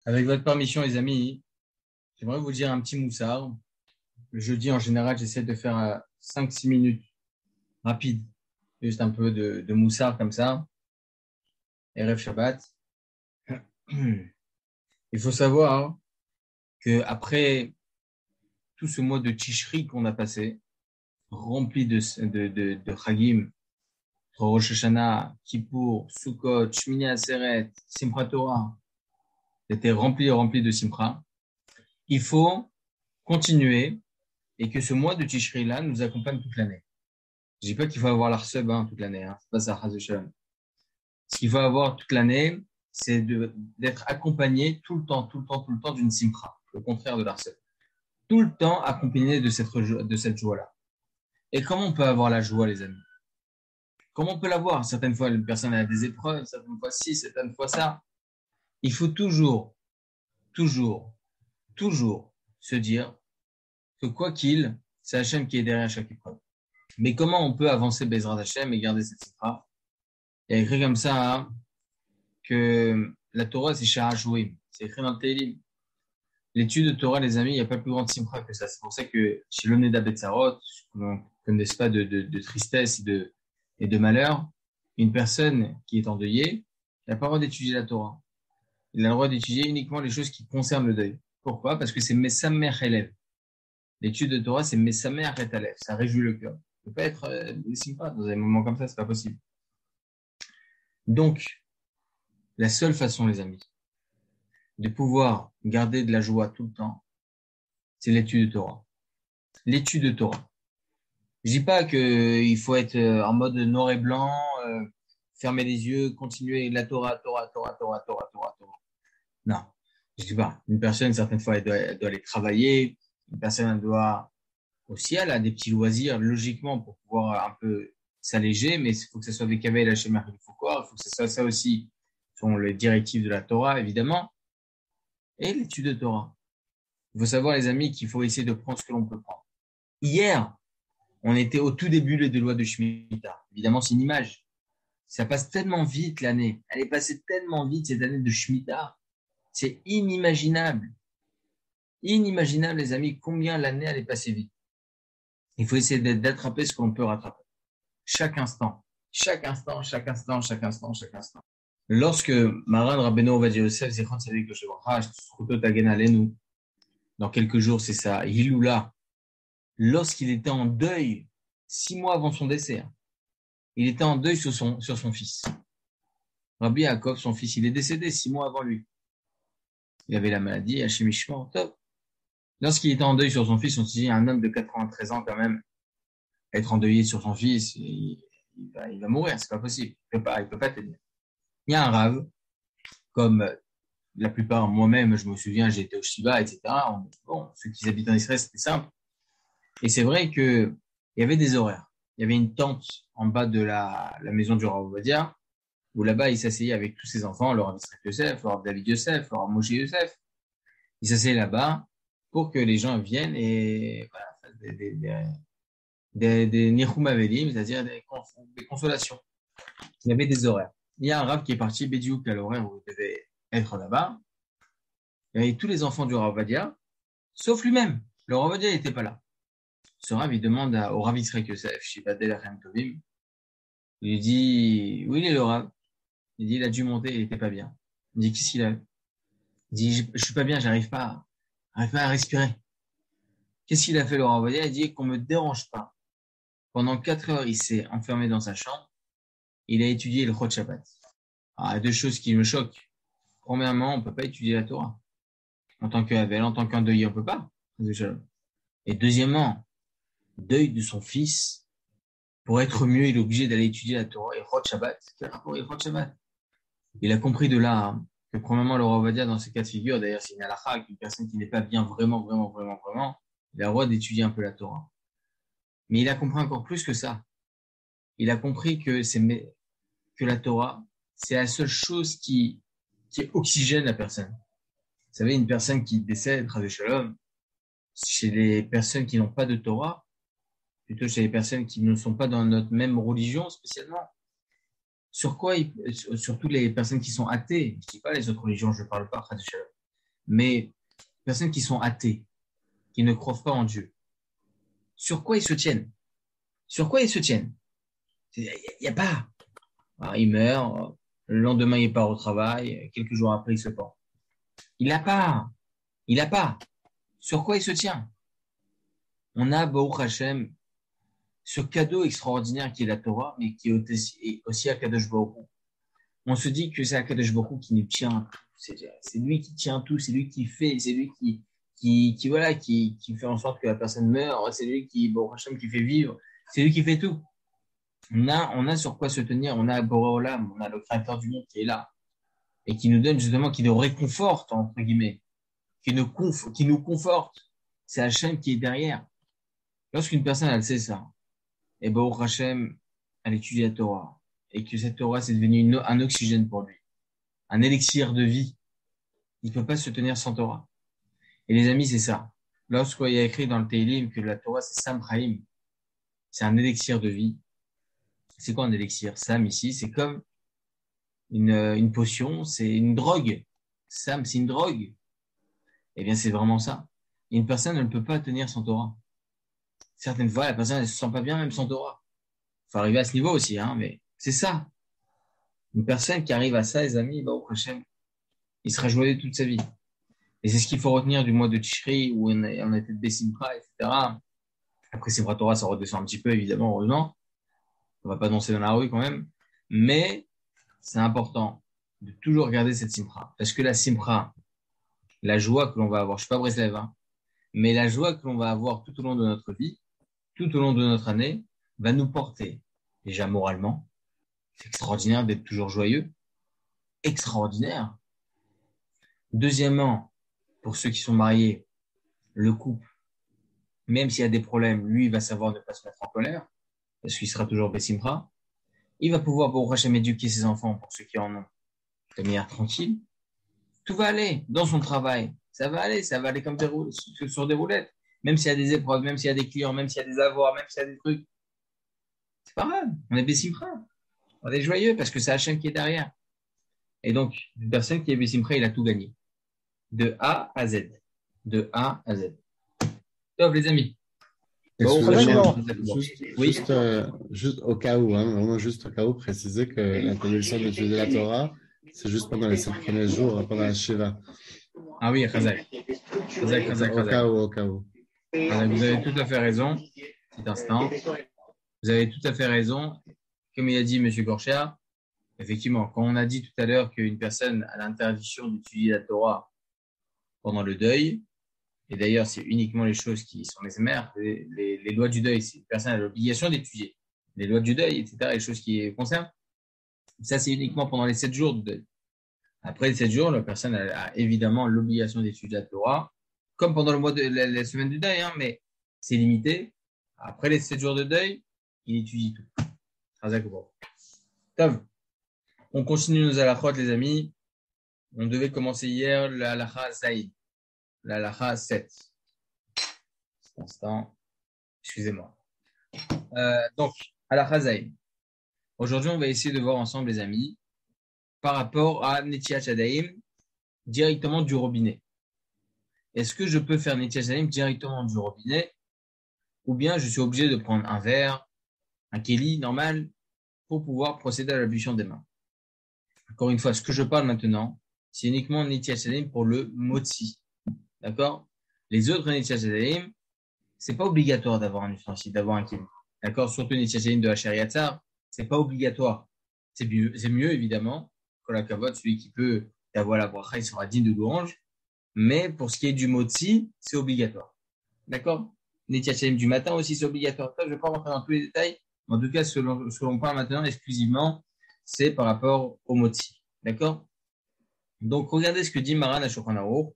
Avec votre permission, les amis, j'aimerais vous dire un petit moussard. Le jeudi, en général, j'essaie de faire 5-6 minutes rapide, juste un peu de moussard comme ça, Erev Shabbat. Il faut savoir que après tout ce mois de Tishri qu'on a passé, rempli de Chagim, Rosh Hashanah, Kippour, Sukkot, Shmini Atzeret, Simchat Torah, c'était rempli de Simcha. Il faut continuer et que ce mois de Tishri-là nous accompagne toute l'année. Je dis pas qu'il faut avoir l'Arseb toute l'année, c'est pas ça, Chas v'Shalom. Ce qu'il faut avoir toute l'année, c'est d'être accompagné tout le temps d'une simcha, le contraire de l'Arseb. Tout le temps accompagné de cette joie-là. Et comment on peut avoir la joie, les amis? Comment on peut l'avoir? Certaines fois, une personne a des épreuves, certaines fois ci, certaines fois ça. Il faut toujours se dire que quoi qu'il, c'est Hachem qui est derrière chaque épreuve. Mais comment on peut avancer Bezrat Hachem et garder cette simcha? Il y a écrit comme ça que la Torah, c'est Shara Jouim. C'est écrit dans le Teilim. L'étude de Torah, les amis, il n'y a pas plus grande simcha que ça. C'est pour ça que chez l'Oneda Betzarot, on ne connaisse pas de tristesse et de malheur, une personne qui est endeuillée, il n'a pas le droit d'étudier la Torah. Il a le droit d'étudier uniquement les choses qui concernent le deuil. Pourquoi? Parce que c'est Mesamer Elev. L'étude de Torah, c'est Mesamer et Alev. Ça réjouit le cœur. Ça ne peut pas être simcha dans un moment comme ça, c'est pas possible. Donc, la seule façon, les amis, de pouvoir garder de la joie tout le temps, c'est l'étude de Torah. L'étude de Torah. Je dis pas qu'il faut être en mode noir et blanc, fermer les yeux, continuer la Torah. Non, je dis pas. Une personne, certaines fois, elle doit aller travailler. Une personne, elle doit aussi, elle a des petits loisirs, logiquement, pour pouvoir un peu s'alléger, mais il faut que ce soit des cavets chez Marie Foucault, il faut que ce soit ça aussi, selon les directives de la Torah, évidemment, et l'étude de Torah. Il faut savoir, les amis, qu'il faut essayer de prendre ce que l'on peut prendre. Hier, on était au tout début des lois de Shemitah. Évidemment, c'est une image. Ça passe tellement vite, l'année. Elle est passée tellement vite, cette année de Shemitah. C'est inimaginable. Inimaginable, les amis, combien l'année, elle est passée vite. Il faut essayer d'attraper ce qu'on peut rattraper. Chaque instant. Lorsque Maran Rabbeinu Ovadia Yosef, Zichron Tzadik Yosef Racha, Zchuto Tagen Aleinu, dans quelques jours, c'est ça, Hiloula, lorsqu'il était en deuil, 6 mois avant son décès, il était en deuil sur son fils. Rabbi Yaakov, son fils, il est décédé 6 mois avant lui. Il avait la maladie, Hachem Ishmael, top. Lorsqu'il était en deuil sur son fils, on se dit, un homme de 93 ans, quand même, être endeuillé sur son fils, il va mourir, c'est pas possible. Il peut pas tenir. Il y a un rave, comme la plupart, moi-même, je me souviens, j'ai été au Shiva, etc. Bon, ceux qui habitent en Israël, c'était simple. Et c'est vrai que il y avait des horaires. Il y avait une tente en bas de la maison du Rav Ovadia, où là-bas, il s'asseyait avec tous ses enfants, le Rav Yitzhak Yosef, le Rav David Yosef, le Rav Moshe Yosef. Il s'asseyait là-bas pour que les gens viennent et voilà, des Nichum Avelim, c'est-à-dire des consolations. Il y avait des horaires. Il y a un Rav qui est parti, Bédiouk, à l'horaire où il devait être là-bas. Il y avait tous les enfants du Rav Ovadia, sauf lui-même. Le Rav Ovadia n'était pas là. Ce Rav, il demande au Rav Yitzhak Yosef, Shivadel Achem Tovim, il lui dit, où il est le Rav? Il dit, il a dû monter, il n'était pas bien. Il dit, qu'est-ce qu'il a? Il dit, je suis pas bien, j'arrive pas à respirer. Qu'est-ce qu'il a fait, le Rav Ovadia? Il dit qu'on me dérange pas. Pendant 4 heures, il s'est enfermé dans sa chambre. Il a étudié le Chod Shabbat. Alors, il y a deux choses qui me choquent. Premièrement, on peut pas étudier la Torah. En tant qu'Avel, en tant qu'endeuillé, on peut pas. Et deuxièmement, deuil de son fils. Pour être mieux, il est obligé d'aller étudier la Torah et Chod Shabbat. Quel rapport avec Chod Shabbat? Il a compris de là que premièrement, le Rav Ovadia, dans ces cas de figure, d'ailleurs, c'est une halakha, qu'une personne qui n'est pas bien vraiment, il a le droit d'étudier un peu la Torah. Mais il a compris encore plus que ça. Il a compris que la Torah, c'est la seule chose qui oxygène la personne. Vous savez, une personne qui décède, Chas Shalom, chez les personnes qui n'ont pas de Torah, plutôt chez les personnes qui ne sont pas dans notre même religion spécialement, surtout les personnes qui sont athées, je ne dis pas les autres religions, je ne parle pas, Chas Shalom, Mais les personnes qui sont athées, qui ne croient pas en Dieu, sur quoi ils se tiennent? Sur quoi ils se tiennent? Il n'y a pas. Alors, il meurt, le lendemain, il part au travail, quelques jours après, il se pend. Il n'a pas. Il n'a pas. Sur quoi il se tient? On a, Baruch Hashem, ce cadeau extraordinaire qui est la Torah, mais qui est aussi Akadosh Baruch Hu. On se dit que c'est Akadosh Baruch Hu qui nous tient. C'est lui qui tient tout, c'est lui qui fait, c'est lui qui fait en sorte que la personne meure, c'est lui qui, Baruch Hashem, qui fait vivre, c'est lui qui fait tout. On a sur quoi se tenir, on a Boré Olam, on a le créateur du monde qui est là et qui nous donne justement, qui nous réconforte, entre guillemets, qui nous conforte. C'est Hachem qui est derrière. Lorsqu'une personne, elle sait ça, et Baruch Hashem, elle étudie la Torah, et que cette Torah, c'est devenu un oxygène pour lui, un élixir de vie, il ne peut pas se tenir sans Torah. Et les amis, c'est ça. Lorsqu'il y a écrit dans le Teilim que la Torah, c'est Sam Chaim, c'est un élixir de vie. C'est quoi un élixir? Sam, ici, c'est comme une potion, c'est une drogue. Sam, c'est une drogue. Eh bien, c'est vraiment ça. Et une personne ne peut pas tenir sans Torah. Certaines fois, la personne ne se sent pas bien même sans Torah. Il faut arriver à ce niveau aussi, hein, mais c'est ça. Une personne qui arrive à ça, les amis, Baruch Hashem, il sera joyeux toute sa vie. Et c'est ce qu'il faut retenir du mois de Tishri, où on était de Bessimcha, etc. Après, Simchat Torah, ça redescend un petit peu, évidemment, heureusement. On va pas danser dans la rue quand même. Mais c'est important de toujours garder cette Simcha. Parce que la Simcha, la joie que l'on va avoir, je ne suis pas Breslev, hein, mais la joie que l'on va avoir tout au long de notre vie, tout au long de notre année, va nous porter, déjà moralement. C'est extraordinaire d'être toujours joyeux. Extraordinaire. Deuxièmement, pour ceux qui sont mariés, le couple, même s'il y a des problèmes, lui, il va savoir ne pas se mettre en colère, parce qu'il sera toujours Bessimcha. Il va pouvoir, pour Hachem, éduquer ses enfants, pour ceux qui en ont, de manière tranquille. Tout va aller dans son travail. Ça va aller comme sur des roulettes. Même s'il y a des épreuves, même s'il y a des clients, même s'il y a des avoirs, même s'il y a des trucs. C'est pas grave. On est Bessimcha. On est joyeux parce que c'est Hachem qui est derrière. Et donc, une personne qui est Bessimcha, il a tout gagné. De A à Z. De A à Z. Top, les amis. Excusez-moi, Oui. juste au cas où, hein, vraiment juste au cas où, préciser que l'interdiction d'étudier la Torah, c'est juste pendant les 7 premiers jours, pendant la Shiva. Ah oui, Chazak. Au cas où. Vous avez tout à fait raison. Petit instant. Vous avez tout à fait raison. Comme il a dit M. Gorchia, effectivement, quand on a dit tout à l'heure qu'une personne a l'interdiction d'étudier la Torah pendant le deuil, et d'ailleurs, c'est uniquement les choses qui sont les mères, les lois du deuil, c'est une personne a l'obligation d'étudier les lois du deuil, etc., les choses qui concernent. Ça, c'est uniquement pendant les 7 jours du deuil. Après les 7 jours, la personne a évidemment l'obligation d'étudier la Torah, comme pendant le mois de la semaine du deuil, hein, mais c'est limité. Après les 7 jours de deuil, il étudie tout. Tov. On continue nos halachot, les amis. On devait commencer hier la halacha Zaïd. La halacha 7. Cet instant. Excusez-moi. Donc, halacha Zaïd. Aujourd'hui, on va essayer de voir ensemble, les amis, par rapport à Netiat Yadayim, directement du robinet. Est-ce que je peux faire Netiat Yadayim directement du robinet, ou bien je suis obligé de prendre un verre, un kéli normal, pour pouvoir procéder à l'ablution des mains? Encore une fois, ce que je parle maintenant, c'est uniquement Netiat Yadayim pour le motzi. D'accord? Les autres Netiat Yadayim, c'est pas obligatoire d'avoir un ustensile, d'avoir un kéli. D'accord? Surtout Netiat Yadayim de Hacher Yatzar, c'est pas obligatoire. C'est mieux, évidemment, que la kavod, celui qui peut avoir la bracha, il sera digne de louange. Mais pour ce qui est du motzi, c'est obligatoire. D'accord? Netiat Yadayim du matin aussi, c'est obligatoire. Je ne vais pas rentrer dans tous les détails. En tout cas, ce que l'on parle maintenant exclusivement, c'est par rapport au motzi. D'accord? Donc, regardez ce que dit Maran à Shulchan Aruch.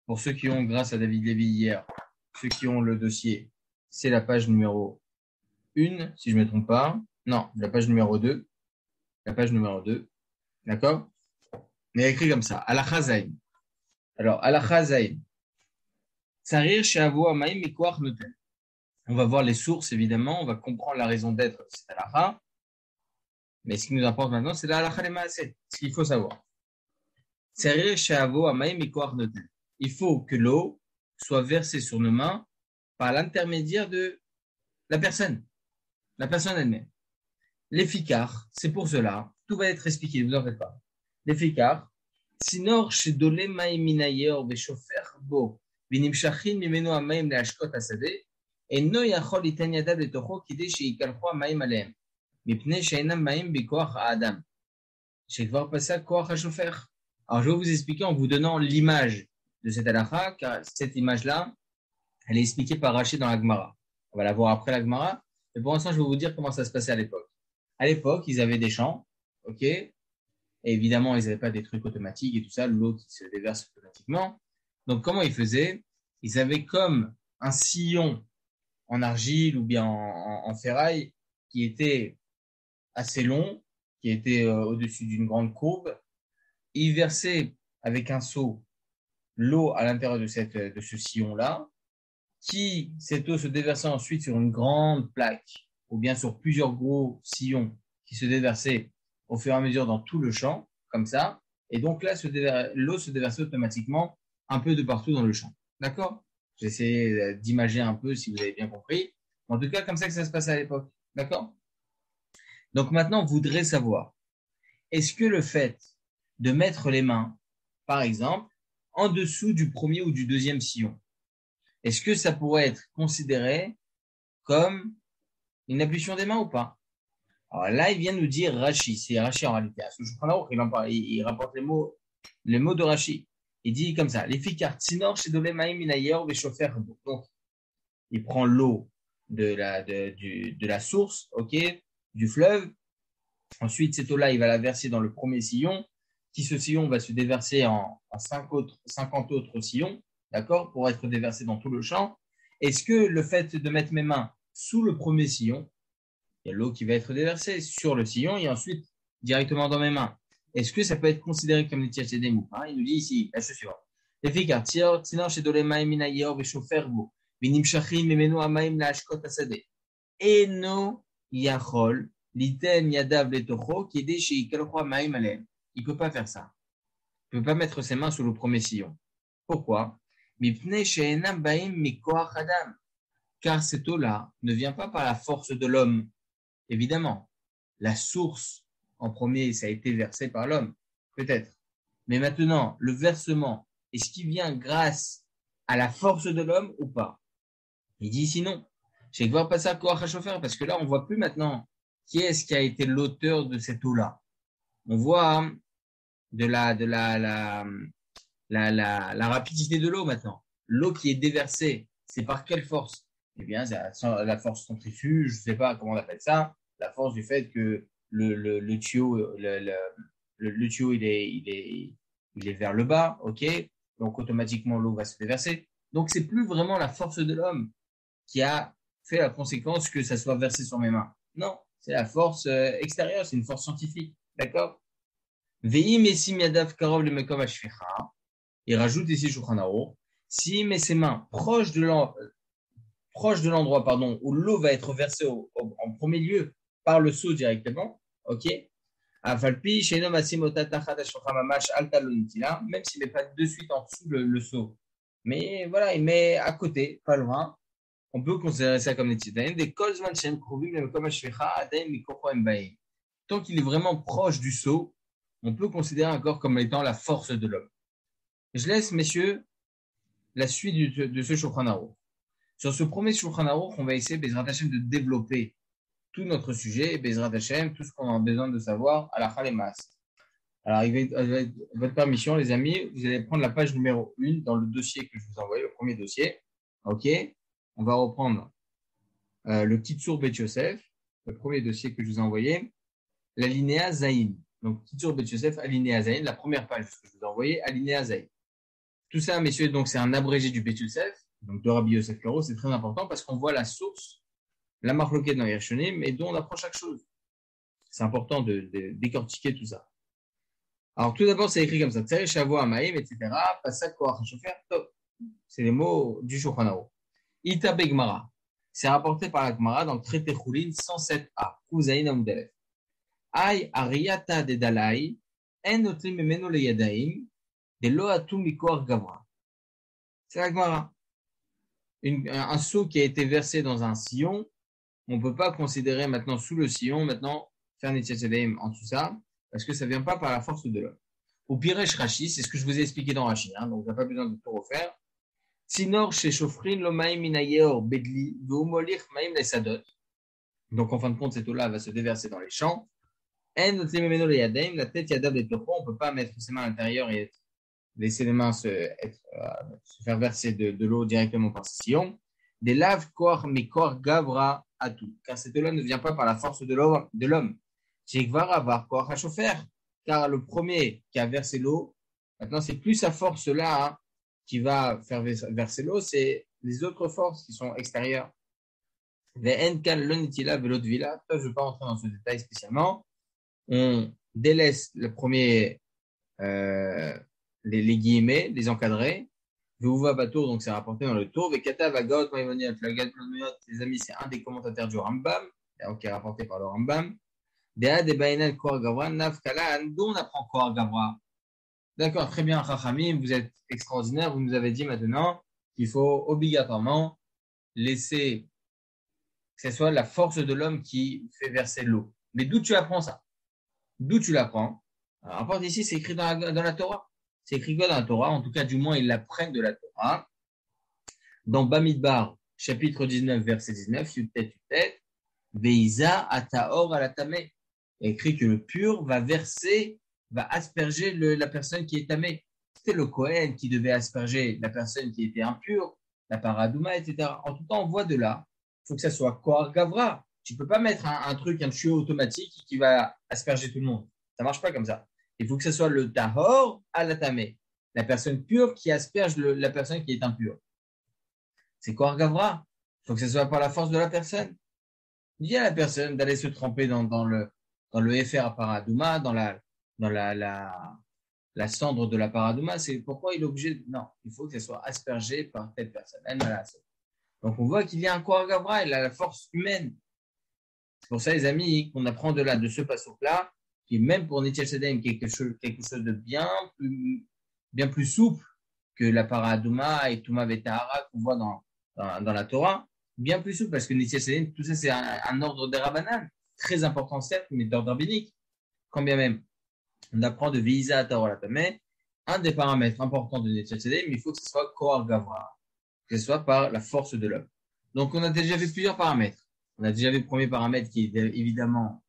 Pour ceux qui ont, grâce à David Lévy hier, ceux qui ont le dossier, c'est la page numéro 1, si je ne me trompe pas. Non, la page numéro 2. La page numéro 2. D'accord? Il est écrit comme ça. Halacha Zayin. Alors, halacha Zayin. Tsarir she'avo hamayim mikoach noten. On va voir les sources, évidemment. On va comprendre la raison d'être de cette halacha. Mais ce qui nous importe maintenant, c'est la halacha les maaseh. Ce qu'il faut savoir. Tsarir she'avo hamayim mikoach noten. il faut que l'eau soit versée sur nos mains par l'intermédiaire de la personne elle-même. L'efficar, c'est pour cela, tout va être expliqué, ne vous en faites pas. L'efficar, sinor shedole maim minayer veshofer bo ונמשכים ממנו המים להשקות השדה, אינו יכול ליתן ידיו לתוכו כדי שיקלחו המים עליהם, מפני שאינם מים בכוח האדם. שכבר פסק כוח השופך. Alors, je vais vous expliquer en vous donnant l'image de cette halakha, car cette image-là, elle est expliquée par Rashi dans la Gemara. On va la voir après la Gemara, mais pour l'instant, je vais vous dire comment ça se passait à l'époque. À l'époque, ils avaient des champs, ok? Et évidemment, ils n'avaient pas des trucs automatiques et tout ça, l'eau qui se déverse automatiquement. Donc, comment ils faisaient? Ils avaient comme un sillon en argile ou bien en ferraille qui était assez long, qui était au-dessus d'une grande courbe. Ils versaient avec un seau l'eau à l'intérieur de ce sillon-là, cette eau se déversait ensuite sur une grande plaque ou bien sur plusieurs gros sillons qui se déversaient au fur et à mesure dans tout le champ, comme ça. Et donc là, l'eau se déversait automatiquement un peu de partout dans le champ. D'accord? J'essaie d'imager un peu si vous avez bien compris. En tout cas, comme ça que ça se passait à l'époque. D'accord? Donc maintenant, vous voudrez savoir, est-ce que le fait de mettre les mains, par exemple, en dessous du premier ou du deuxième sillon, est-ce que ça pourrait être considéré comme une ablution des mains ou pas? Alors là, il vient nous dire Rashi. C'est Rashi en réalité. Il rapporte les mots de Rashi. Il dit comme ça, les fikar tsinor shedole maim minayer veshofer bo. Donc, il prend l'eau de la source, ok, du fleuve. Ensuite, cette eau-là, il va la verser dans le premier sillon, qui ce sillon va se déverser en 50 autres sillons, d'accord, pour être déversé dans tout le champ. Est-ce que le fait de mettre mes mains sous le premier sillon, il y a l'eau qui va être déversée sur le sillon et ensuite directement dans mes mains, est-ce que ça peut être considéré comme l'étiage des mous? Il nous dit ici, la chose suivante. Les fikar tsinor shedole maim minayer veshofer bo ונמשכים ממנו המים להשקות השדה. אינו יכול ליתן ידיו לתוכו כדי שיקלחו המים עליהם. Il ne peut pas faire ça. Il ne peut pas mettre ses mains sous le premier sillon. Pourquoi? מפני שאינם באים מכוח אדם. Car cette eau-là ne vient pas par la force de l'homme. Évidemment, la source en premier, ça a été versé par l'homme, peut-être. Mais maintenant, le versement, est-ce qu'il vient grâce à la force de l'homme ou pas? Il dit sinon. Je vais voir passer à Koach HaShofer parce que là, on ne voit plus maintenant qui est-ce qui a été l'auteur de cette eau-là. On voit de la rapidité de l'eau maintenant. L'eau qui est déversée, c'est par quelle force? Eh bien, c'est la force centrifuge, je ne sais pas comment on appelle ça, la force du fait que le tuyau, le tuyau il est vers le bas, ok? Donc automatiquement l'eau va se déverser. Donc c'est plus vraiment la force de l'homme qui a fait la conséquence que ça soit versé sur mes mains. Non, c'est la force extérieure, c'est une force scientifique, d'accord? Veim esim yadav karov le mekom hashficha. Il rajoute ici Shulchan Aruch, si met ses mains proches de l'endroit où l'eau va être versée en premier lieu par le seau directement, ok? Même s'il ne met pas de suite en dessous le seau. Mais voilà, il met à côté, pas loin. On peut considérer ça comme des tzidaïm. Tant qu'il est vraiment proche du seau, on peut considérer encore comme étant la force de l'homme. Je laisse, messieurs, la suite de ce Shulchan Aruch. Sur ce premier Shulchan Aruch, on va essayer, Bezrat Hashem, de développer tout notre sujet, et Bezrat Hashem, tout ce qu'on a besoin de savoir à la Chalemas. Alors, avec votre permission, les amis, vous allez prendre la page numéro 1 dans le dossier que je vous ai envoyé, le premier dossier. OK? On va reprendre le Kitsur Bet Yosef, le premier dossier que je vous ai envoyé, l'alinéa Zayin. Donc, Kitsur Bet Yosef, alinéa Zayin, la première page que je vous ai envoyée, alinéa Zayin. Tout ça, messieurs, donc c'est un abrégé du Bet Yosef, donc de Rabbi Yosef Karo, c'est très important parce qu'on voit la source, la marloquette dans Yershonim, et d'où on apprend chaque chose. C'est important de décortiquer tout ça. Alors, tout d'abord, c'est écrit comme ça. Tsarech Shavua Amaim, etc. Pasak Koach HaShofer, top. C'est les mots du Shulchan Aruch. Ita Begmara. C'est rapporté par la Gemara dans le traité Choulin 107a. Kouzaïn Amudalef. Ay Ariata de Dalai, En Notrim Memeno le Yadaim, de Lo Atum Mikoach Gavra. C'est la Gemara. Un seau qui a été versé dans un sillon, on ne peut pas considérer maintenant sous le sillon, maintenant faire Netilat Yadayim en tout ça, parce que ça ne vient pas par la force de l'homme. Au Piresh Rashi, c'est ce que je vous ai expliqué dans Rashi, hein, donc on n'a pas besoin de tout refaire. Sinor chez Shofrin Lomaim Minayor Bedli Veomolich Maim Lesadot. Donc en fin de compte, cette eau-là va se déverser dans les champs. La tête Yadav et Toko, on ne peut pas mettre ses mains à l'intérieur et laisser les mains se faire verser de l'eau directement par ce sillon. Des laves kor mais kor gavra à tout. Car cette eau-là ne vient pas par la force de l'homme. Shekvar avar kor hachofer. Car le premier qui a versé l'eau, maintenant c'est plus sa force là hein, qui va faire verser l'eau, c'est les autres forces qui sont extérieures. Ve'enkan lonitila velodvila. Je ne vais pas rentrer dans ce détail spécialement. On délaisse le premier les guillemets, les encadrés. Veuva Batour, donc c'est rapporté dans le tour. Vekata Vagot, Maïmoniot, les amis, c'est un des commentateurs du Rambam, qui est rapporté par le Rambam. Dea de Bainan Koar Gavra, Nav Kalan, d'où on apprend Koar Gavra. D'accord, très bien, Chachamim, vous êtes extraordinaire. Vous nous avez dit maintenant qu'il faut obligatoirement laisser que ce soit la force de l'homme qui fait verser l'eau. Mais d'où tu apprends ça? D'où tu l'apprends? Alors, rapporte ici, c'est écrit dans la Torah. C'est écrit quoi dans la Torah? En tout cas, du moins, ils l'apprennent de la Torah. Dans Bamidbar, chapitre 19, verset 19, Yutet, Veiza ataor alatamé. Il est écrit que le pur va verser, va asperger la personne qui est tamée. C'était le Kohen qui devait asperger la personne qui était impure, la paradouma, etc. En tout cas, on voit de là, il faut que ça soit Koar Gavra. Tu ne peux pas mettre un truc, un tuyau automatique qui va asperger tout le monde. Ça ne marche pas comme ça. Il faut que ce soit le tahor à la tamé, la personne pure qui asperge la personne qui est impure. C'est Koar Gavra. Il faut que ce soit par la force de la personne. Dis à la personne d'aller se tremper dans le FR à paradouma, dans la cendre de la paradouma. C'est pourquoi il est obligé. Non, il faut que ce soit aspergé par telle personne. Donc on voit qu'il y a un Koar Gavra, il a la force humaine. C'est pour ça, les amis, qu'on apprend de ce passouk-là, qui est même pour Netilat Yadayim quelque chose de bien plus souple que la paradouma et Touma Vetahara qu'on voit dans la Torah, bien plus souple, parce que Netilat Yadayim, tout ça, c'est un ordre de Rabbanan, très important certes, mais d'ordre rabbinique. Quand bien même, on apprend de Veiza Ataor Latameh, un des paramètres importants de Netilat Yadayim, il faut que ce soit Koar Gavra, que ce soit par la force de l'homme. Donc, on a déjà vu plusieurs paramètres. On a déjà vu le premier paramètre qui est évidemment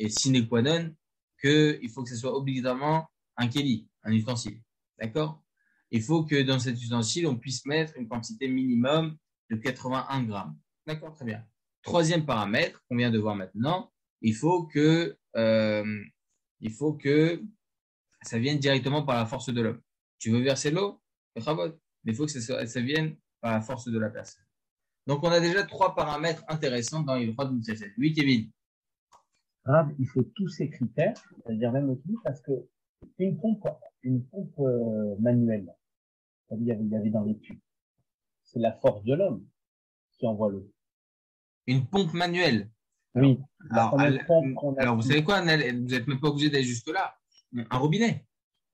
sine qua non, qu'il faut que ce soit obligatoirement un keli, un ustensile. D'accord? Il faut que dans cet ustensile, on puisse mettre une quantité minimum de 81 grammes. D'accord? Très bien. Troisième paramètre qu'on vient de voir maintenant, il faut que ça vienne directement par la force de l'homme. Tu veux verser l'eau? Mais il faut que ça vienne par la force de la personne. Donc, on a déjà 3 paramètres intéressants dans les droits de Netilat Yadayim. Oui, Kevin. Rav, il faut tous ces critères, c'est-à-dire même le tout, parce que une pompe manuelle, c'est-à-dire il y avait dans les tubes, c'est la force de l'homme qui envoie l'eau. Une pompe manuelle. Oui. Alors, vous savez quoi, Nel, vous n'êtes même pas obligé d'aller jusque-là. Un robinet.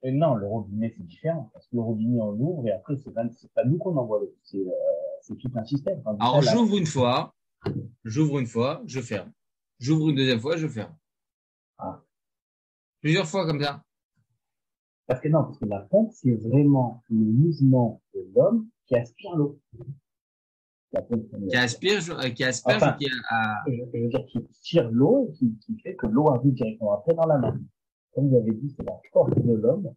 Et non, le robinet, c'est différent, parce que le robinet, on l'ouvre et après, c'est pas nous qu'on envoie l'eau. C'est tout un système. Enfin, alors, j'ouvre une fois, je ferme. J'ouvre une deuxième fois, je ferme. Ah. Plusieurs fois comme ça. Parce que la pompe, c'est vraiment le mouvement de l'homme qui aspire l'eau. Qui asperge enfin, je veux dire, qui tire l'eau et qui fait que l'eau arrive directement après dans la main. Comme vous avez dit, c'est la force de l'homme.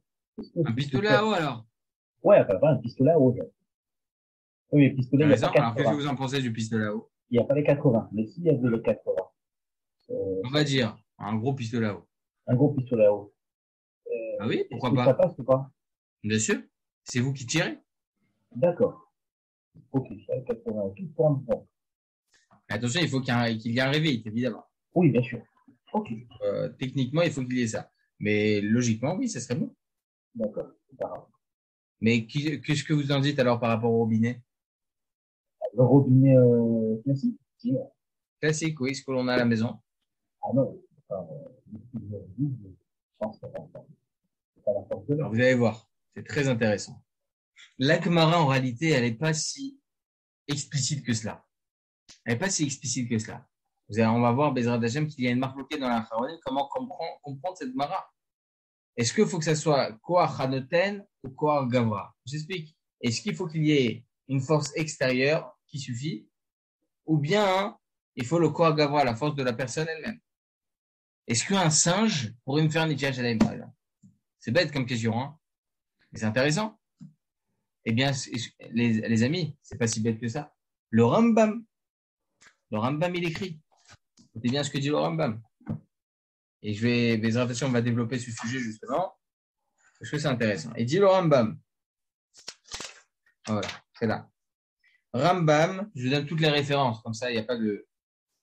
Un pistolet à eau, alors? Ouais, un pistolet à eau. Oui, mais pistolet, il n'y a pas 80. Alors, qu'est-ce que vous en pensez du pistolet à eau? Il n'y a pas les 80, mais s'il y avait les 80. On va dire, un gros pistolet à eau. Un gros pistolet à eau. Ah oui, pourquoi pas? Ça passe ou pas? Bien sûr. C'est vous qui tirez. D'accord. Ok, c'est 80 tout pour un bon. Attention, il faut qu'il y ait un réveil, évidemment. Oui, bien sûr. Ok. Techniquement, il faut qu'il y ait ça. Mais logiquement, oui, ça serait bon. D'accord, c'est pas grave. Mais qu'est-ce que vous en dites alors par rapport au robinet? Le robinet classique? Classique, oui, ce que l'on a à la maison. Ah non, je pense que c'est pas la force de l'homme. Alors, vous allez voir, c'est très intéressant. La Gemara, en réalité, elle n'est pas si explicite que cela. Elle n'est pas si explicite que cela. On va voir, Bezrat Hashem, qu'il y a une marque bloquée dans la Charaonim. Comment comprendre cette Gemara? Est-ce qu'il faut que ça soit Koach Hanoten ou Koach Gavra? J'explique. Est-ce qu'il faut qu'il y ait une force extérieure qui suffit? Ou bien, il faut le Koach Gavra, la force de la personne elle-même? Est-ce qu'un singe pourrait me faire un Nitya Shadaim, par exemple? C'est bête comme question, hein? Mais c'est intéressant. Eh bien, les amis, c'est pas si bête que ça. Le Rambam, il écrit. Écoutez bien ce que dit le Rambam. Et Bezrat Hashem, on va développer ce sujet justement, parce que c'est intéressant. Il dit le Rambam. Voilà, c'est là. Rambam, je vous donne toutes les références, comme ça, il n'y a pas de...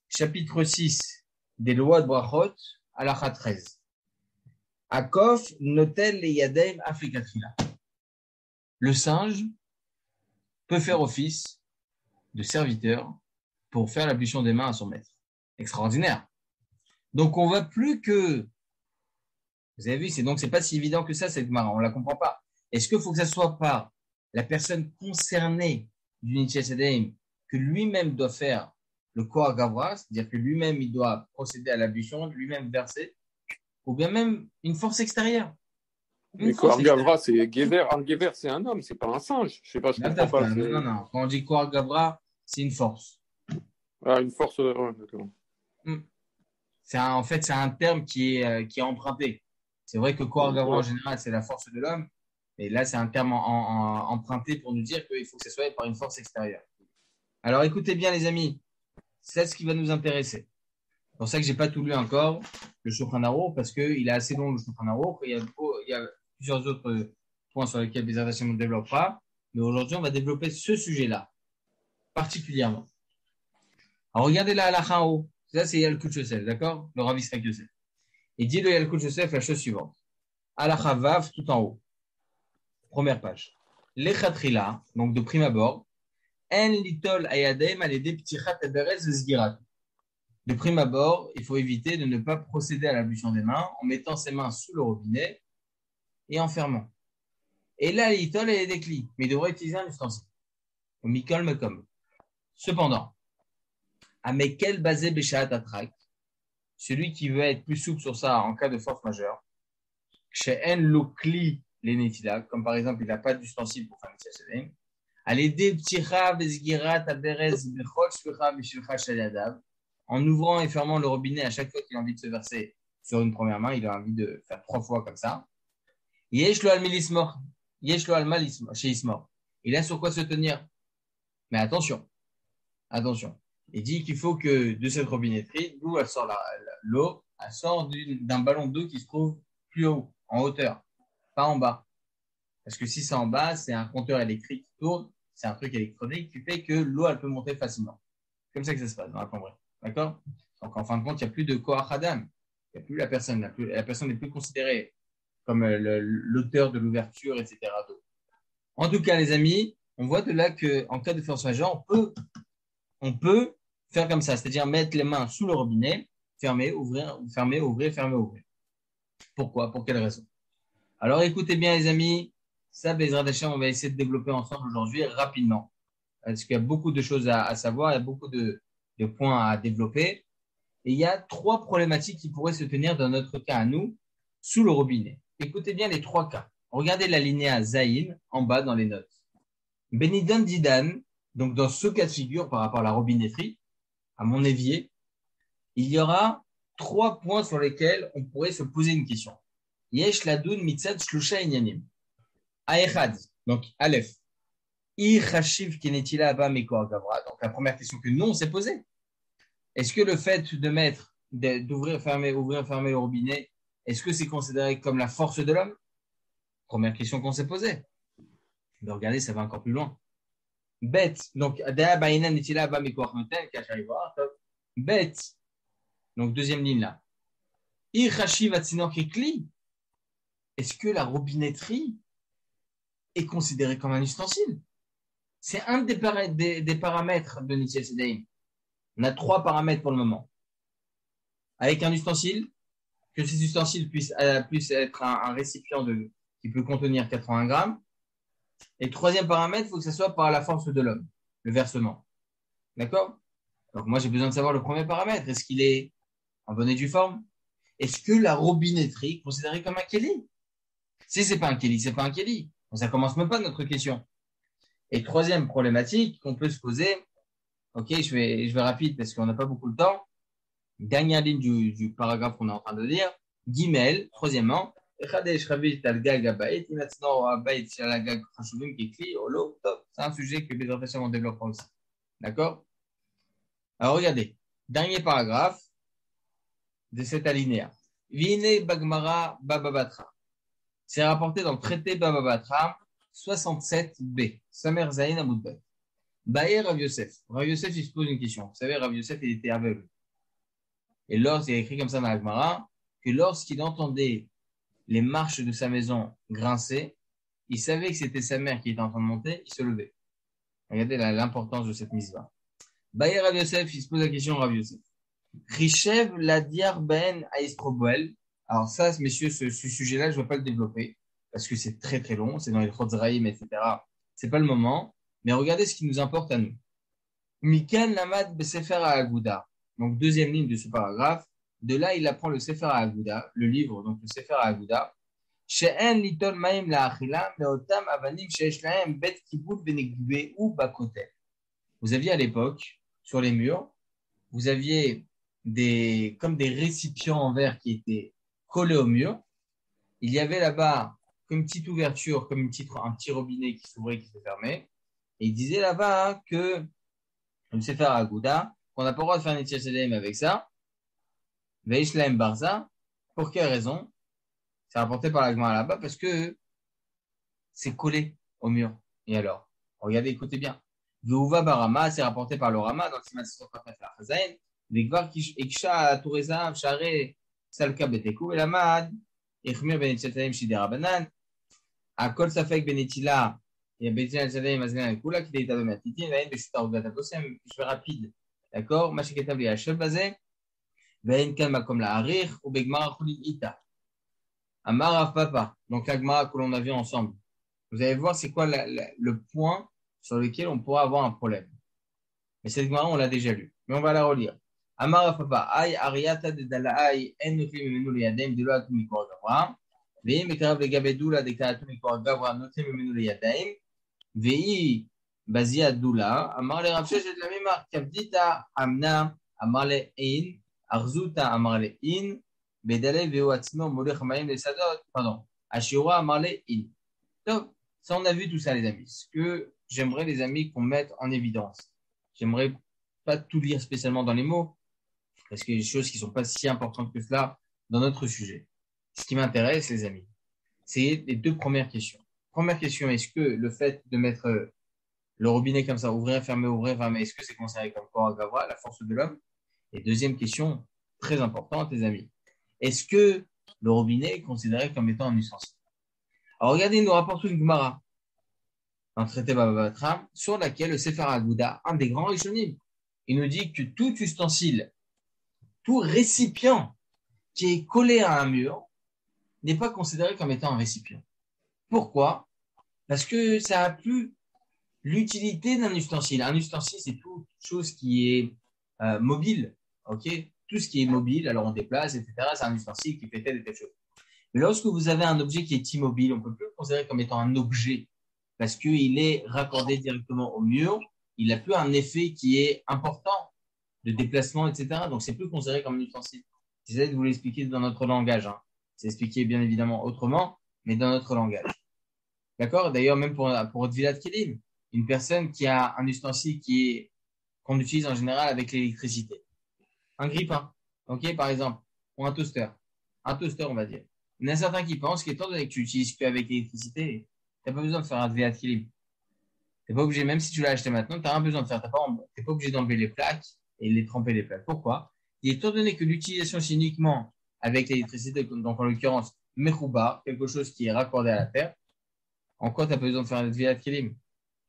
Chapitre 6 des lois de Brachot, halakha 13. Akof notel le yadeim afrikatrila. Le singe peut faire office de serviteur pour faire l'ablution des mains à son maître. Extraordinaire. Donc, on ne voit plus que... Vous avez vu, c'est pas si évident que ça, cette Gemara. On ne la comprend pas. Est-ce qu'il faut que ça soit par la personne concernée du Nitya Shadaim que lui-même doit faire le Koach Gavra, c'est-à-dire que lui-même, il doit procéder à l'ablution, lui-même verser, ou bien même une force extérieure? Mais Koach Gavra, c'est Gever. Un Gever, c'est un homme, c'est pas un singe. Je sais pas, je comprends pas. Non. Quand on dit Koach Gavra, c'est une force. Ah, une force, ouais, d'accord. En fait, c'est un terme qui est emprunté. C'est vrai que Koach Gavra, en général, c'est la force de l'homme. Et là, c'est un terme emprunté pour nous dire qu'il faut que ce soit par une force extérieure. Alors, écoutez bien, les amis. C'est ce qui va nous intéresser. C'est pour ça que j'ai pas tout lu encore, le Shulchan Aruch, parce qu'il est assez long, le Shulchan Aruch. Il y a plusieurs autres points sur lesquels Bezrat Hashem ne développe pas. Mais aujourd'hui, on va développer ce sujet-là, particulièrement. Alors, regardez la halakha en haut. Ça, c'est Yalkut Yosef, d'accord? Le Rav Yitzhak Yosef. Il dit de Yalkut Yosef la chose suivante. Halakha Vav, tout en haut. Première page. Lechatrila, donc de prime abord, en litol ayadem alede ptichat eberez zgirat. De prime abord, il faut éviter de ne pas procéder à l'ablution des mains en mettant ses mains sous le robinet et en fermant. Et là, litol est décli, mais il devrait utiliser un ustensile. Au mikol mekom. Cependant, Amekel basé Beshaat Atrak, celui qui veut être plus souple sur ça en cas de force majeure, chez En Lokli Lenetila, comme par exemple il n'a pas d'ustensile pour faire le Tchadem, Alede Pticha Bezgirat Aberez Bechol Shvecha Beshvecha Shaliadav, en ouvrant et fermant le robinet à chaque fois qu'il a envie de se verser sur une première main, il a envie de faire 3 fois comme ça. Yesh lo al milismor, Yesh lo al malismor, chez Ismor. Il a sur quoi se tenir. Mais attention. Il dit qu'il faut que de cette robinetterie, d'où elle sort l'eau, elle sort d'un ballon d'eau qui se trouve plus haut, en hauteur, pas en bas. Parce que si c'est en bas, c'est un compteur électrique qui tourne, c'est un truc électronique qui fait que l'eau, elle peut monter facilement. Comme ça que ça se passe dans la plomberie. D'accord? Donc, en fin de compte, il n'y a plus de Koach Adam. Il n'y a plus la personne. La personne n'est plus considérée comme l'auteur de l'ouverture, etc. En tout cas, les amis, on voit de là qu'en cas de force majeure, on peut faire comme ça, c'est-à-dire mettre les mains sous le robinet, fermer, ouvrir, fermer, ouvrir, fermer, ouvrir. Pourquoi? Pour quelle raison? Alors écoutez bien les amis, ça, Bezrat Hashem, on va essayer de développer ensemble aujourd'hui rapidement. Parce qu'il y a beaucoup de choses à savoir, il y a beaucoup de points à développer. Et il y a 3 problématiques qui pourraient se tenir dans notre cas à nous, sous le robinet. Écoutez bien les 3 cas. Regardez la linéa Zayin en bas dans les notes. Benidon Didan, donc dans ce cas de figure par rapport à la robinetterie, à mon évier, il y aura 3 points sur lesquels on pourrait se poser une question. Yesh ladoun mitzad shlusha inyanim. Aechad, donc Aleph. I chashiv kenetila aba mekor gavra. Donc la première question que nous on s'est posée. Est-ce que le fait d'ouvrir, fermer, ouvrir, fermer le robinet, est-ce que c'est considéré comme la force de l'homme? Première question qu'on s'est posée. Mais regardez, ça va encore plus loin. Bête, donc bête, donc deuxième ligne là. Est-ce que la robinetterie est considérée comme un ustensile? C'est un des paramètres de Nitya Shadaim. On a 3 paramètres pour le moment. Avec un ustensile, que cet ustensile puisse être un récipient qui peut contenir 80 grammes, Et troisième paramètre, il faut que ce soit par la force de l'homme, le versement. D'accord? Donc moi, j'ai besoin de savoir le premier paramètre. Est-ce qu'il est en bonne et due forme? Est-ce que la robinetterie est considérée comme un kéli? Si c'est pas un kéli, c'est pas un kéli. Donc, ça commence même pas notre question. Et troisième problématique qu'on peut se poser, ok, je vais rapide parce qu'on n'a pas beaucoup de temps. Dernière ligne du paragraphe qu'on est en train de dire. Gimel, troisièmement, c'est un sujet que les professeurs vont développer aussi. D'accord? Alors regardez, dernier paragraphe de cet alinéa. Vine Bagmara Bababatra. C'est rapporté dans le traité Bababatra 67b. Samer Zayin Amoudbet. Baé Rav Yosef. Rav Yosef, il se pose une question. Vous savez, Rav Yosef, il était aveugle. Et il a écrit comme ça dans la Gemara que lorsqu'il entendait les marches de sa maison grincer, il savait que c'était sa mère qui était en train de monter, il se levait. Regardez l'importance de cette mise-là. Bayer Rav Yosef, il se pose la question Rav Yosef. Richev la diar ben aistroboel. Alors ça, messieurs, ce sujet-là, je ne vais pas le développer parce que c'est très très long, c'est dans les Chotzraïm, etc. C'est pas le moment, mais regardez ce qui nous importe à nous. Mikan lamad besefer ha'aguda. Donc deuxième ligne de ce paragraphe. De là, il apprend le Sefer HaAguda, le livre, donc le Sefer HaAguda. She'en litol ma'im la'achilam me'otam avanim she'esh la'em bet kibud benegbe ou bakotel. Vous aviez à l'époque, sur les murs, vous aviez comme des récipients en verre qui étaient collés au mur. Il y avait là-bas comme une petite ouverture, comme un petit robinet qui s'ouvrait, qui se fermait. Et il disait là-bas que le Sefer HaAguda, qu'on n'a pas le droit de faire un Netziat Yadayim avec ça. Veishlaim Barza, pour quelle raison? C'est rapporté par la Gemara là-bas parce que c'est collé au mur. Et alors, regardez, écoutez bien. Veuva Barama, c'est rapporté par le Rama dans le Siman 639 la Chazain. Vekvar Iksha Tourezav Share Salka Beteku Elamad Echmir Benetziataim Shidera Banan Akol Safek Benetila et Benetziataim Mazgan Kula qui est à Matiti Naïm Beshuta Ugata Kosem. Je vais rapide. D'accord? Mashiketabli Hachel Bazé. Donc la Gemara que l'on a vu ensemble. Vous allez voir c'est quoi le point sur lequel on pourra avoir un problème. Mais cette Gemara on l'a déjà lu. Mais on va la relire. Amar Papa, ay ariata de dalaay en notlim menu liyadem de lo atum mikor gavra. Veim ekarav legabedula de karatum mikor gavra notlim menu liyadem. Vei bazia dula. Amar le Rav Sheshet la mimar kavdita amna amar le ein. Arzuta amarle in, bedale veo atzmo molech maim les sadot, pardon, ashura amarle in. Donc, ça on a vu tout ça les amis. Ce que j'aimerais les amis qu'on mette en évidence. J'aimerais pas tout lire spécialement dans les mots, parce qu'il y a des choses qui sont pas si importantes que cela dans notre sujet. Ce qui m'intéresse les amis, c'est les deux premières questions. Première question, est-ce que le fait de mettre le robinet comme ça, ouvrir, fermer, est-ce que c'est considéré comme Korah Gavra, la force de l'homme? Et deuxième question, très importante, les amis. Est-ce que le robinet est considéré comme étant un ustensile? Alors, regardez, il nous rapporte une Gemara, un traité Bababatra, sur laquelle le Sefer HaAguda, un des grands rishonim, il nous dit que tout ustensile, tout récipient qui est collé à un mur n'est pas considéré comme étant un récipient. Pourquoi? Parce que ça n'a plus l'utilité d'un ustensile. Un ustensile, c'est toute chose qui est mobile. Ok, tout ce qui est mobile, alors on déplace, etc. C'est un ustensile qui fait telle et telle chose. Mais lorsque vous avez un objet qui est immobile, on ne peut plus le considérer comme étant un objet parce qu'il est raccordé directement au mur. Il n'a plus un effet qui est important de déplacement, etc. Donc, c'est plus considéré comme un ustensile. J'essaie de vous l'expliquer dans notre langage. Hein. C'est expliqué bien évidemment autrement, mais dans notre langage. D'accord? D'ailleurs, même pour votre villa de Kélim, une personne qui a un ustensile qu'on utilise en général avec l'électricité. Un grille-pain, ok, par exemple, ou un toaster. Un toaster, on va dire. Il y en a certains qui pensent qu'étant donné que tu n'utilises qu'avec l'électricité, tu n'as pas besoin de faire un Dviat Kilim. Tu n'es pas obligé, même si tu l'as acheté maintenant, tu n'as rien besoin de faire. Tu n'es pas obligé d'enlever les plaques et de les tremper les plaques. Pourquoi? Et étant donné que l'utilisation c'est uniquement avec l'électricité, donc en l'occurrence, Mechouba, quelque chose qui est raccordé à la terre, en quoi tu n'as pas besoin de faire un Dviat Kilim? Tu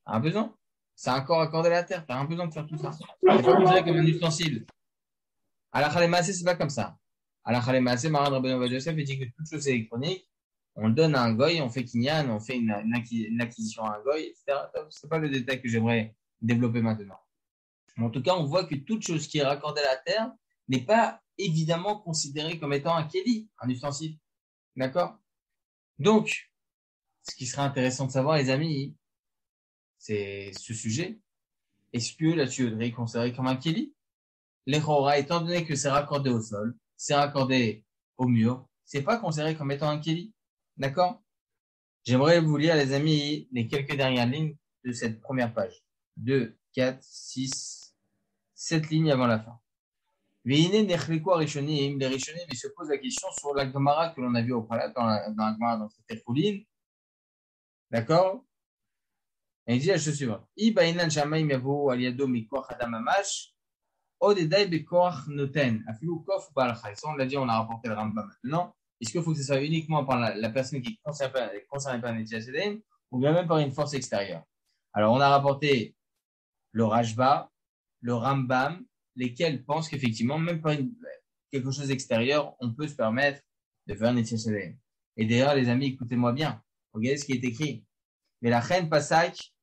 n'as pas besoin. C'est un corps raccordé à la terre. Tu n'as rien besoin de faire tout ça. Tu n'es pas considéré comme un ustensile. À la Khalemassé, c'est pas comme ça. À la Khalemassé, Maran Rabbeinu Yosef dit que toute chose électronique, on le donne à un goy, on fait kinyan, on fait une acquisition à un goy, etc. C'est pas le détail que j'aimerais développer maintenant. Mais en tout cas, on voit que toute chose qui est raccordée à la terre n'est pas évidemment considérée comme étant un kéli, un ustensile. D'accord? Donc, ce qui serait intéressant de savoir, les amis, c'est ce sujet. Est-ce que la tuyauterie est considérée comme un kéli? L'echora, étant donné que c'est raccordé au sol, c'est raccordé au mur, c'est pas considéré comme étant un kéli. D'accord? J'aimerais vous lire, les amis, les quelques dernières lignes de cette première page. 2, 4, 6, 7 lignes avant la fin. Les Rishonim, ils se posent la question sur la Gemara que l'on a vue au préalable, dans la Gemara, dans cette Echouline. D'accord? Et il dit la chose suivante. Ibainan Shamaim Yavo Aliado Mikoach Adam Amash, Odedai Bekoach Noten, Afilu Kof Balcha. Ça, on l'a dit, on a rapporté le Rambam maintenant. Est-ce qu'il faut que ce soit uniquement par la personne qui est concernée par un Etiachédem ou bien même par une force extérieure? Alors, on a rapporté le Rajba, le Rambam, lesquels pensent qu'effectivement, même par quelque chose d'extérieur, on peut se permettre de faire un Etiachédem. Et d'ailleurs, les amis, écoutez-moi bien. Regardez ce qui est écrit. Mais la reine Passak,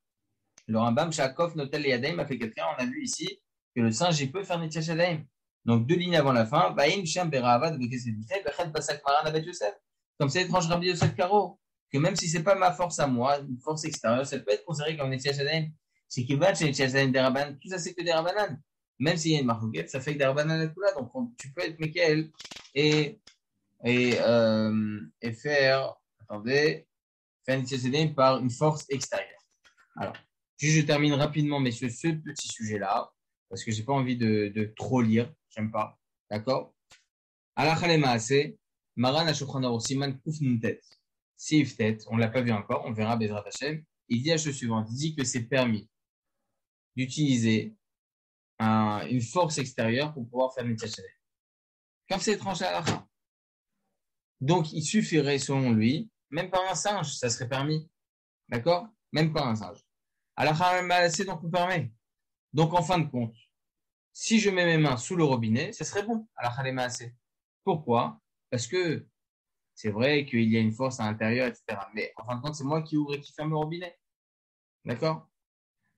le Rambam, Shakov, Notel et Yadaim a fait quelqu'un. On a vu ici que le singe, il peut faire Netiach Yadaim. Donc, 2 lignes avant la fin. Baïm, Shem, Beravad, Bekesedite, Bechet, Passak, Maran, Abed Yosef. Comme c'est étrange, Rabbi Yosef Karo. Que même si c'est pas ma force à moi, une force extérieure, ça peut être considéré comme Netiach Yadaim. C'est qu'il va chez Netiach Yadaim des Rabbanan. Tout ça, c'est que des Rabbanan. Même s'il y a une marquette, ça fait que des Rabbanan à tout là. Donc, tu peux être Mekel et faire, attendez, faire Netiach Yadaim par une force extérieure. Alors, je termine rapidement, messieurs, ce petit sujet-là, parce que j'ai pas envie de trop lire, j'aime pas, d'accord? Alakha Maase, Maran Ashokhan Aruch, Siman Kuf Nuntet, Sif Tet, on l'a pas vu encore, on verra Bezrat Hashem. Il dit la chose suivante, il dit que c'est permis d'utiliser une force extérieure pour pouvoir faire Netiach Yadaim. Comme c'est étrange à Alakha. Donc, il suffirait, selon lui, même par un singe, ça serait permis, d'accord? Même pas un singe. Donc on permet. Donc en fin de compte, si je mets mes mains sous le robinet, ça serait bon. Pourquoi? Parce que c'est vrai qu'il y a une force à l'intérieur, etc. Mais en fin de compte, c'est moi qui ouvre et qui ferme le robinet. D'accord?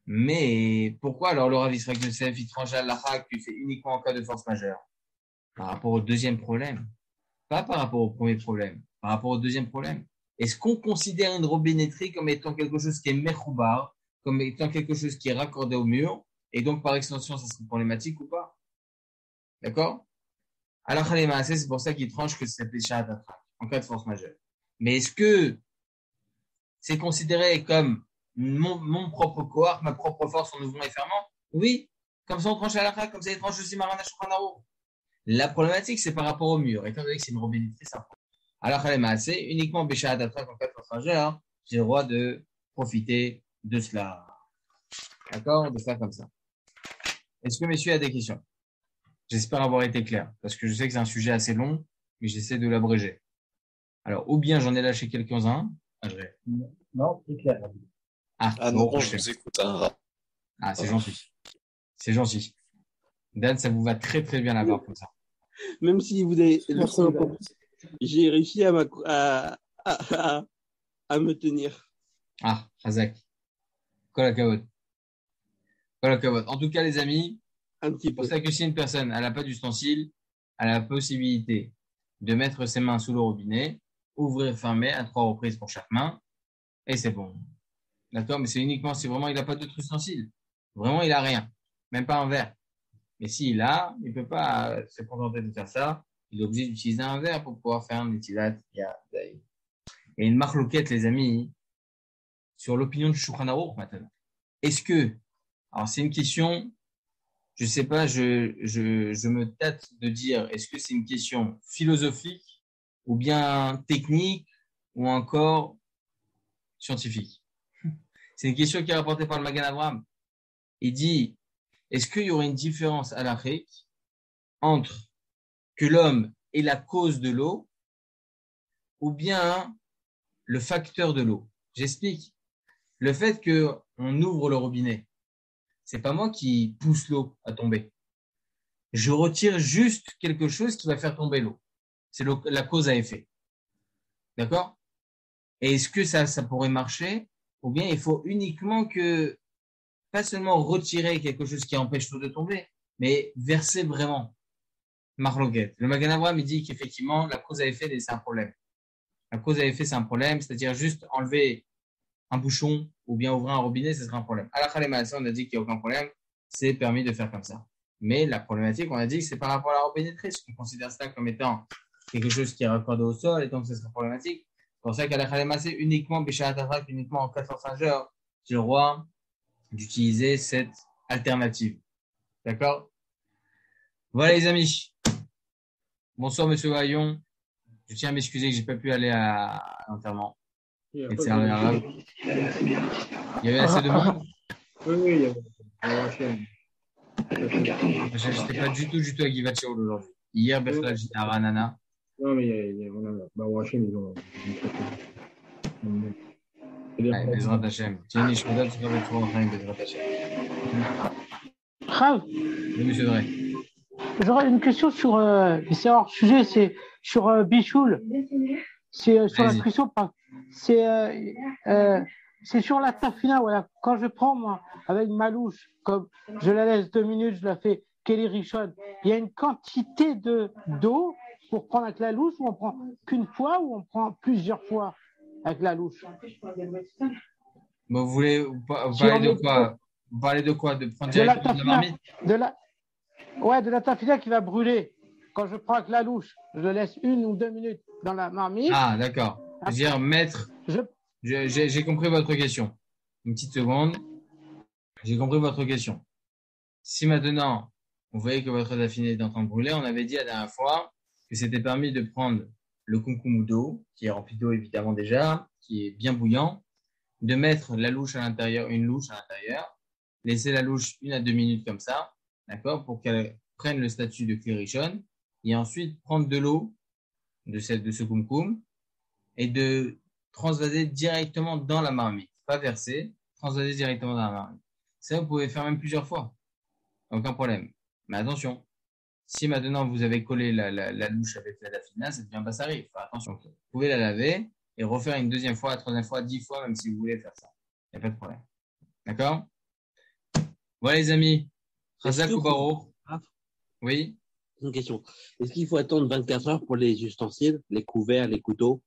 Mais pourquoi alors le Rav Yisraël Yosef, il tranche à l'Alacha qu'il fait uniquement en cas de force majeure? Par rapport au deuxième problème. Pas par rapport au premier problème. Par rapport au deuxième problème. Est-ce qu'on considère une robinetterie comme étant quelque chose qui est mechoubar, comme étant quelque chose qui est raccordé au mur, et donc par extension, ça serait problématique ou pas? D'accord? Alors, c'est pour ça qu'il tranche que c'est péché en cas de force majeure. Mais est-ce que c'est considéré comme mon propre corps, ma propre force en ouvrant et fermant? Oui. Comme ça, on tranche à la comme ça, il tranche aussi Marana Shukranaro. La problématique, c'est par rapport au mur. Étant donné que c'est une robinetterie, ça prend. Alors, c'est uniquement Bécha Adatra en cas de force majeure, j'ai le droit de profiter de cela. D'accord? De faire comme ça. Est-ce que messieurs a des questions? J'espère avoir été clair, parce que je sais que c'est un sujet assez long, mais j'essaie de l'abréger. Alors, ou bien j'en ai lâché quelques-uns. Non, c'est clair. Non, je vous écoute. Ah, c'est gentil. C'est gentil. Dan, ça vous va très très bien l'avoir comme ça. Même si vous avez j'ai réussi à me tenir. Ah, Razak. Kolakavod. En tout cas, les amis, c'est pour ça que si une personne n'a pas d'ustensile, elle a la possibilité de mettre ses mains sous le robinet, ouvrir, fermer à 3 reprises pour chaque main, et c'est bon. D'accord? Mais c'est uniquement si vraiment il n'a pas d'autre ustensile. Vraiment, il n'a rien. Même pas un verre. Mais s'il a, il ne peut pas se contenter de faire ça. Il est obligé d'utiliser un verre pour pouvoir faire un utilat. Il y a une marloquette, les amis, sur l'opinion du Shulchan Aruch maintenant. Est-ce que, alors c'est une question, je sais pas, je me tâte de dire, est-ce que c'est une question philosophique ou bien technique ou encore scientifique? C'est une question qui est rapportée par le Magen Avraham. Il dit, est-ce qu'il y aurait une différence à l'Afrique entre que l'homme est la cause de l'eau ou bien le facteur de l'eau? J'explique. Le fait qu'on ouvre le robinet, c'est pas moi qui pousse l'eau à tomber. Je retire juste quelque chose qui va faire tomber l'eau. C'est la cause à effet. D'accord? Et est-ce que ça pourrait marcher? Ou bien il faut uniquement que, pas seulement retirer quelque chose qui empêche l'eau de tomber, mais verser vraiment. Marloquette. Le Magen Avraham, il dit qu'effectivement, la cause à effet, c'est un problème. La cause à effet, c'est un problème, c'est-à-dire juste enlever un bouchon ou bien ouvrir un robinet, ce serait un problème. À la Khalema, on a dit qu'il n'y a aucun problème, c'est permis de faire comme ça. Mais la problématique, on a dit que c'est par rapport à la robinetterie, on considère ça comme étant quelque chose qui est raccordé au sol et donc ce serait problématique. C'est pour ça qu'à la Khalema, c'est uniquement Béchat Atafak, uniquement en 405 heures, j'ai le droit d'utiliser cette alternative. D'accord? Voilà les amis. Bonsoir Monsieur Vaillon. Je tiens à m'excuser que j'ai pas pu aller à l'enterrement. Il y avait assez de monde? Oui, il y avait. Je n'étais pas du tout à Givatchaoul aujourd'hui. Hier, Berthelage j'étais à Ranana. Non, mais on a. Bah, Hachem, ils ont. Bezrat Hashem. Tiens, je peux tu vas trop en train de Bezrat Hashem. Rav, Oui, Monsieur Drey. j'aurais une question sur. C'est hors sujet, c'est sur Bichoul. C'est sur la cuisson. C'est sur la tafina. Voilà. Quand je prends, moi, avec ma louche, comme je la laisse 2 minutes, je la fais Kelly Richon, il y a une quantité d'eau pour prendre avec la louche, ou on prend qu'une fois, ou on prend plusieurs fois avec la louche. Bon, vous parlez de quoi? Vous parlez de quoi? De prendre directement de la marmite? De la tafina qui va brûler. Quand je prends avec la louche, je le laisse 1 ou 2 minutes dans la marmite. Ah, d'accord. Je veux dire, mettre. J'ai compris votre question. Une petite seconde. J'ai compris votre question. Si maintenant, vous voyez que votre tafina est en train de brûler, on avait dit la dernière fois que c'était permis de prendre le concombre d'eau, qui est rempli d'eau évidemment déjà, qui est bien bouillant, de mettre la louche à l'intérieur, une louche à l'intérieur, laisser la louche 1 à 2 minutes comme ça, d'accord, pour qu'elle prenne le statut de Klirichon, et ensuite prendre de l'eau de ce concombre et de transvaser directement dans la marmite. Pas verser, transvaser directement dans la marmite. Ça, vous pouvez faire même plusieurs fois. Aucun problème. Mais attention, si maintenant vous avez collé la louche avec la tafina, ça devient bassari. Enfin, attention, vous pouvez la laver et refaire une 2e fois, 3e fois, 10 fois, même si vous voulez faire ça. Il n'y a pas de problème. D'accord? Voilà les amis. Razak ou Baro? Oui? Une question. Est-ce qu'il faut attendre 24 heures pour les ustensiles, les couverts, les couteaux?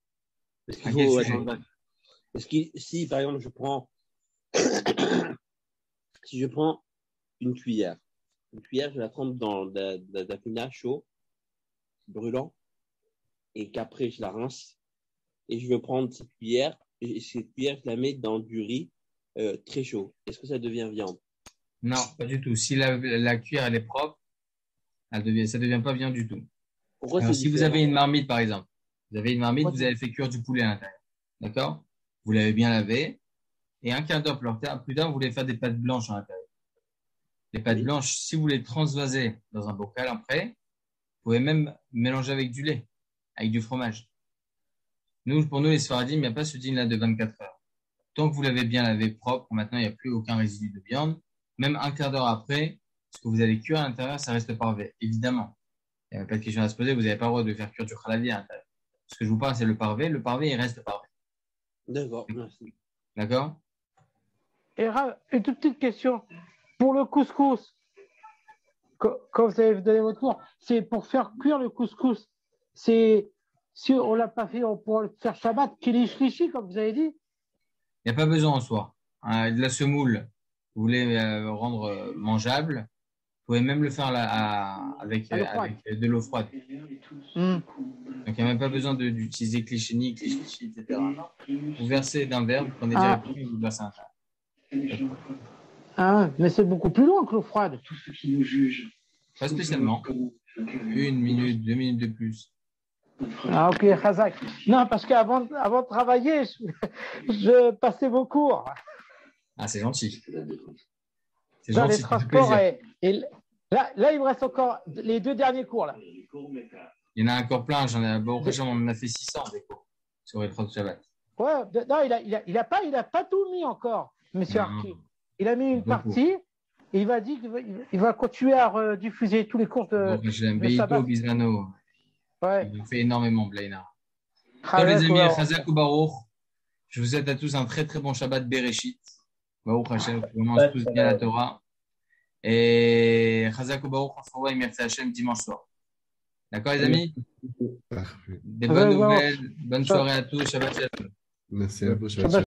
Est-ce qu'il faut attendre... Si, par exemple, si je prends une cuillère, je la trempe dans de la tafina chaud, brûlant, et qu'après je la rince, et je veux prendre cette cuillère, je la mets dans du riz très chaud. Est-ce que ça devient viande? Non, pas du tout. Si la cuillère elle est propre, ça devient pas viande du tout. Pourquoi Alors, c'est si vous avez une marmite, par exemple, vous avez fait cuire du poulet à l'intérieur, d'accord? Vous l'avez bien lavé, et un quart d'heure plus tard, vous voulez faire des pâtes blanches à l'intérieur. Les pâtes blanches, si vous les transvasez dans un bocal après, vous pouvez même mélanger avec du lait, avec du fromage. Pour nous, les Sfaradim, il n'y a pas ce dîner-là de 24 heures. Tant que vous l'avez bien lavé propre, maintenant, il n'y a plus aucun résidu de viande. Même un quart d'heure après, ce que vous allez cuire à l'intérieur, ça reste parvé. Évidemment. Il n'y a pas de question à se poser. Vous n'avez pas le droit de faire cuire du khalavi à l'intérieur. Ce que je vous parle, c'est le parvé. Le parvé, il reste parvé. D'accord, merci. D'accord? Et une toute petite question. Pour le couscous, quand vous avez donné votre cours, c'est pour faire cuire le couscous. Si on ne l'a pas fait, on pourra le faire Shabbat, kilish-lishi, comme vous avez dit. Il n'y a pas besoin en soi. De la semoule, vous voulez rendre mangeable, vous pouvez même le faire avec de l'eau froide. Donc, il n'y a même pas besoin d'utiliser cliché, etc. Vous versez d'un verre, vous prenez directement et vous versez un verre. Ah, mais c'est beaucoup plus long que l'eau froide. Tous ceux qui nous jugent. Pas spécialement. 1 minute, 2 minutes de plus. Ah, ok, Khazak. Non, parce qu'avant de travailler, je passais vos cours. Ah, c'est gentil. C'est dans gentil, les transports. Et là, il me reste encore les 2 derniers cours. Là. Il y en a encore plein. On en a fait 600 des cours sur les 30 Shabbat. Ouais, non, il a pas tout mis encore, monsieur Arki. Il a mis une partie et il va dire qu'il va continuer à diffuser tous les cours de Shabbat. Bizano. Ouais. Il fait énormément, Blaina. Les amis, Chazak ou Baruch. Je vous souhaite à tous un très très bon Shabbat Bereshit. Baruch Hashem, on commence tous bien la Torah. Et Chazak ou Baruch, on se revoit et merci Hashem dimanche soir. D'accord les amis? Parfait. Des bonnes nouvelles. Bonne soirée à tous. Shabbat Shalom. Merci à vous. Shabbat